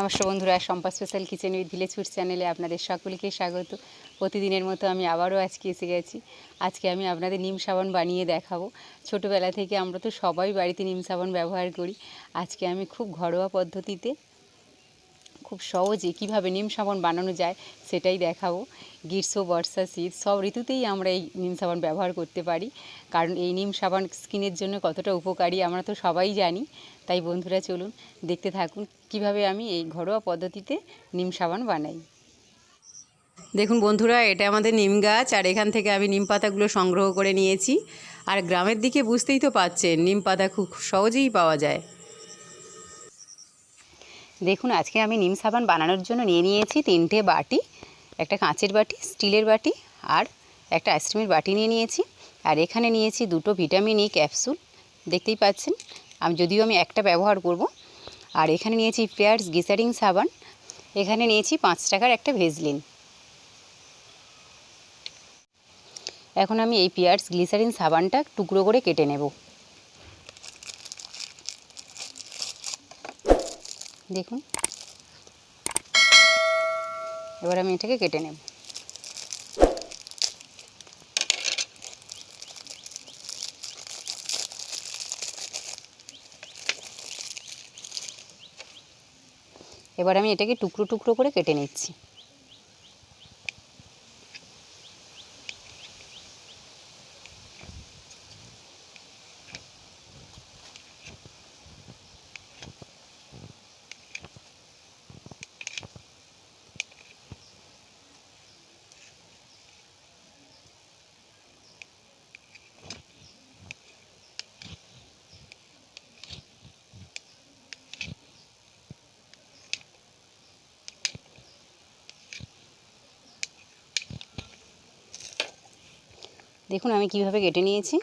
নমস্কার বন্ধুরা, Sampa special kitchen with village food চ্যানেলে আপনাদের সকলকে স্বাগত। প্রতিদিনের মতো আমি আবারও আজকে এসে গেছি। আজকে আমি আপনাদের নিম সাবান বানিয়ে দেখাবো। ছোটোবেলা থেকে আমরা তো সবাই বাড়িতে নিম সাবান ব্যবহার করি। আজকে আমি খুব ঘরোয়া পদ্ধতিতে খুব সহজে কীভাবে নিম সাবান বানানো যায় সেটাই দেখাবো। গ্রীষ্ম, বর্ষা, শীত সব ঋতুতেই আমরা এই নিম সাবান ব্যবহার করতে পারি, কারণ এই নিম সাবান স্কিনের জন্য কতটা উপকারী আমরা তো সবাই জানি। তাই বন্ধুরা চলুন দেখতে থাকুন কিভাবে আমি এই ঘরোয়া পদ্ধতিতে নিম সাবান বানাই। দেখুন বন্ধুরা, এটা আমাদের নিম গাছ, আর এখান থেকে আমি নিম পাতাগুলো সংগ্রহ করে নিয়েছি। আর গ্রামের দিকে বুঝতেই তো পাচ্ছেন, নিম পাতা খুব সহজেই পাওয়া যায়। দেখুন, আজকে আমি নিম সাবান বানানোর জন্য নিয়ে নিয়েছি 3টে বাটি, একটা কাঁচের বাটি, স্টিলের বাটি আর একটা আইসক্রিমের বাটি নিয়ে নিয়েছি। আর এখানে নিয়েছি 2টো ভিটামিন ই ক্যাপসুল, দেখতেই পাচ্ছেন। যদিও আমি একটা ব্যবহার করব। আর এখানে নিয়েছি পিয়ার্স গ্লিসারিন সাবান, এখানে নিয়েছি 5 টাকার একটা ভেজলিন। এখন আমি এই পিয়ার্স গ্লিসারিন সাবানটা টুকরো করে কেটে নেব। দেখুন, এবার আমি এটাকে কেটে নেব। এবার আমি এটাকে টুকরো টুকরো করে কেটে নিচ্ছি। দেখুন আমি কিভাবে কেটে নিয়েছি।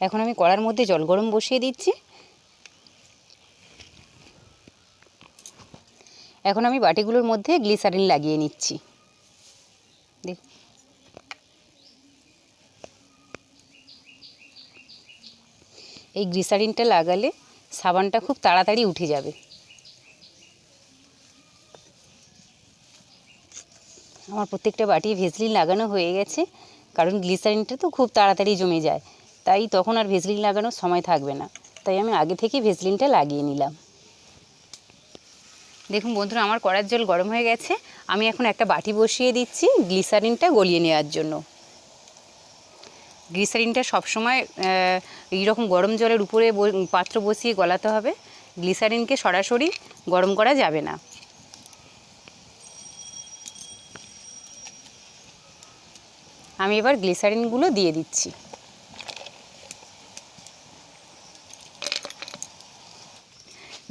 এখন আমি কড়ার মধ্যে জল গরম বসিয়ে দিচ্ছি। এখন আমি বাটিগুলোর মধ্যে গ্লিসারিন লাগিয়ে নিচ্ছি। দেখুন, এই গ্লিসারিনটা লাগালে সাবানটা খুব তাড়াতাড়ি উঠে যাবে। আমার প্রত্যেকটা বাটি ভেজলিন লাগানো হয়ে গেছে, কারণ গ্লিসারিনটা তো খুব তাড়াতাড়ি জমে যায়, তাই তখন আর ভেজলিন লাগানোর সময় থাকবে না, তাই আমি আগে থেকে ভেজলিনটা লাগিয়ে নিলাম। দেখুন বন্ধুরা, আমার কড়ার জল গরম হয়ে গেছে। আমি এখন একটা বাটি বসিয়ে দিচ্ছি গ্লিসারিনটা গলিয়ে নেওয়ার জন্য। গ্লিসারিনটা সবসময় এইরকম গরম জলের উপরে পাত্র বসিয়ে গলাতে হবে। গ্লিসারিনকে সরাসরি গরম করা যাবে না। আমি এবার গ্লিসারিনগুলো দিয়ে দিচ্ছি।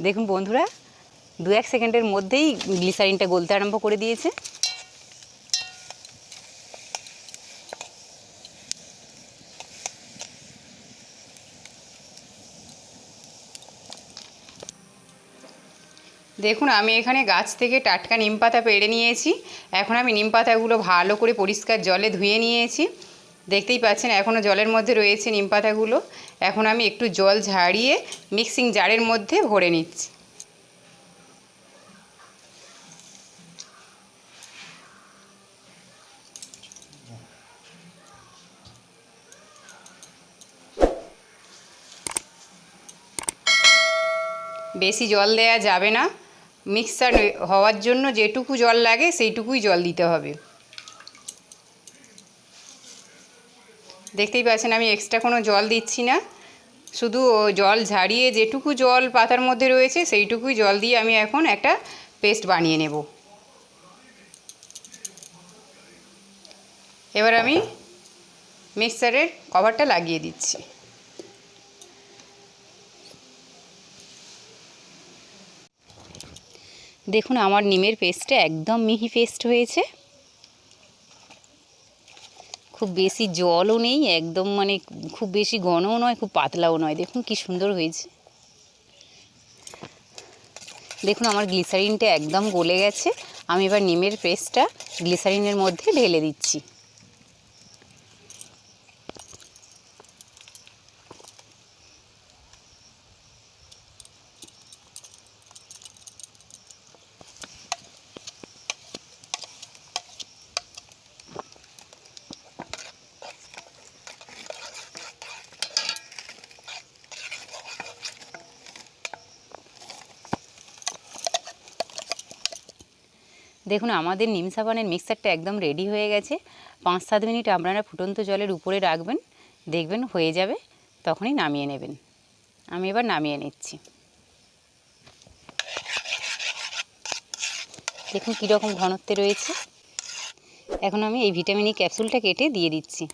দেখুন বন্ধুরা, 2-1 সেকেন্ডের মধ্যেই গ্লিসারিনটা গলতে আরম্ভ করে দিয়েছে। দেখুন, আমি এখানে গাছ থেকে টাটকা নিম পাতা পেড়ে নিয়েছি। এখন আমি নিম পাতাগুলো ভালো করে পরিষ্কার জলে ধুয়ে নিয়েছি। দেখতেই পাচ্ছেন এখনও জলের মধ্যে রয়েছে নিম পাতাগুলো। এখন আমি একটু জল ঝাড়িয়ে মিক্সিং জারের মধ্যে ভরে নিচ্ছি। বেশি জল দেয়া যাবে না, মিক্সার হওয়ার জন্য যেটুকু জল লাগে সেইটুকুই জল দিতে হবে। দেখতেই পাচ্ছেন আমি এক্সট্রা কোনো জল দিচ্ছি না, শুধু জল ঝাড়িয়ে যেটুকু জল পাতার মধ্যে রয়েছে সেইটুকুই জল দিয়ে আমি এখন একটা পেস্ট বানিয়ে নেব। এবার আমি মিক্সারের কভারটা লাগিয়ে দিচ্ছি। দেখুন আমার নিমের পেস্টটা একদম মিহি পেস্ট হয়েছে, খুব বেশি জলও নেই, একদম মানে খুব বেশি ঘনও নয়, খুব পাতলাও নয়। দেখুন কি সুন্দর হয়েছে। দেখুন আমার গ্লিসারিনটা একদম গলে গেছে। আমি এবার নিমের পেস্টটা গ্লিসারিনের মধ্যে ঢেলে দিচ্ছি। দেখুন আমাদের নিম সাবানের মিক্সারটা একদম রেডি হয়ে গেছে। 5-7 মিনিট আপনারা ফুটন্ত জলের উপরে রাখবেন, দেখবেন হয়ে যাবে, তখনই নামিয়ে নেবেন। আমি এবার নামিয়ে নিচ্ছি। দেখুন কীরকম ঘনত্বে রয়েছে। এখন আমি এই ভিটামিন ই ক্যাপসুলটা কেটে দিয়ে দিচ্ছি।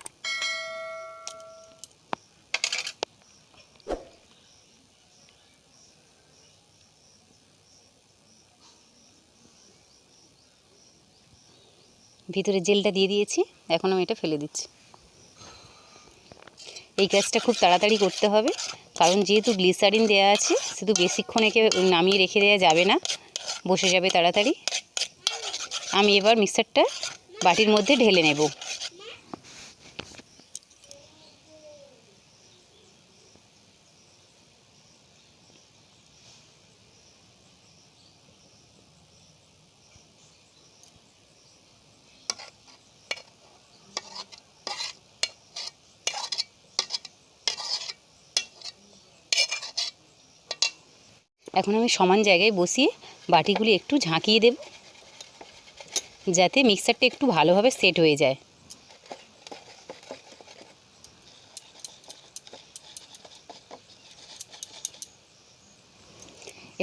ভিতরে জেলটা দিয়ে দিয়েছি, এখন আমি এটা ফেলে দিচ্ছি। এই কাজটা খুব তাড়াতাড়ি করতে হবে, কারণ যেহেতু গ্লিসারিন দেওয়া আছে, শুধু বেশিক্ষণ একে নামিয়ে রেখে দেওয়া যাবে না, বসে যাবে তাড়াতাড়ি। আমি এবার মিক্সারটা বাটির মধ্যে ঢেলে নেব। এখন আমি সমান জায়গায় বসিয়ে বাটিগুলি একটু ঝাঁকিয়ে দেব, যাতে মিক্সারটা একটু ভালোভাবে সেট হয়ে যায়।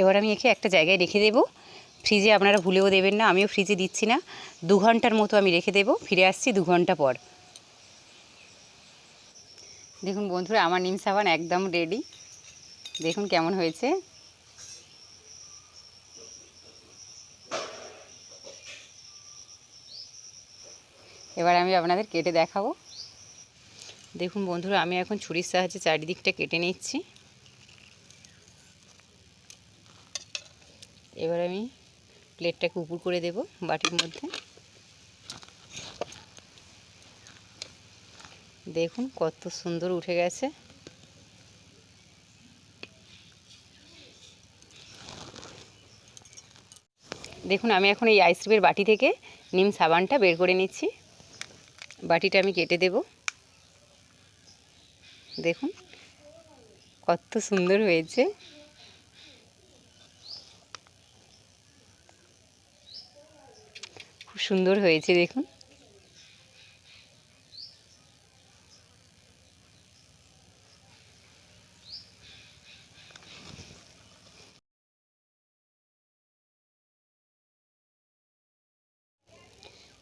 এবার আমি একে একটা জায়গায় রেখে দেব। ফ্রিজে আপনারা ভুলেও দেবেন না, আমিও ফ্রিজে দিচ্ছি না। 2 ঘন্টার মতো আমি রেখে দেব, ফিরে আসছি 2 ঘন্টা পর। দেখুন বন্ধুরা, আমার নিম সাবান একদম রেডি। দেখুন কেমন হয়েছে। এবার আমি আপনাদের কেটে দেখাবো। দেখুন বন্ধুরা, আমি এখন ছুরির সাহায্যে চারিদিকটা কেটে নিচ্ছি। এবার আমি প্লেটটাকে উপর করে দেব বাটির মধ্যে। দেখুন কত সুন্দর উঠে গেছে। দেখুন আমি এখন এই আইসক্রিমের বাটি থেকে নিম সাবানটা বের করে নিচ্ছি। বাটিটা আমি কেটে দেব। দেখুন কত সুন্দর হয়েছে। খুব সুন্দর হয়েছে দেখুন।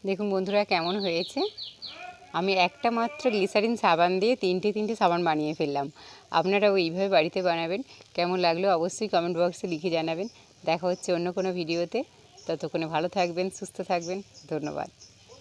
দেখুন বন্ধুরা কেমন হয়েছে। আমি একটা মাত্র গ্লিসারিন সাবান দিয়ে তিনটে সাবান বানিয়ে ফেললাম। আপনারা ওইভাবে বাড়িতে বানাবেন। কেমন লাগলো অবশ্যই কমেন্ট বক্সে লিখে জানাবেন। দেখা হচ্ছে অন্য কোনো ভিডিওতে। ততক্ষণে ভালো থাকবেন, সুস্থ থাকবেন। ধন্যবাদ।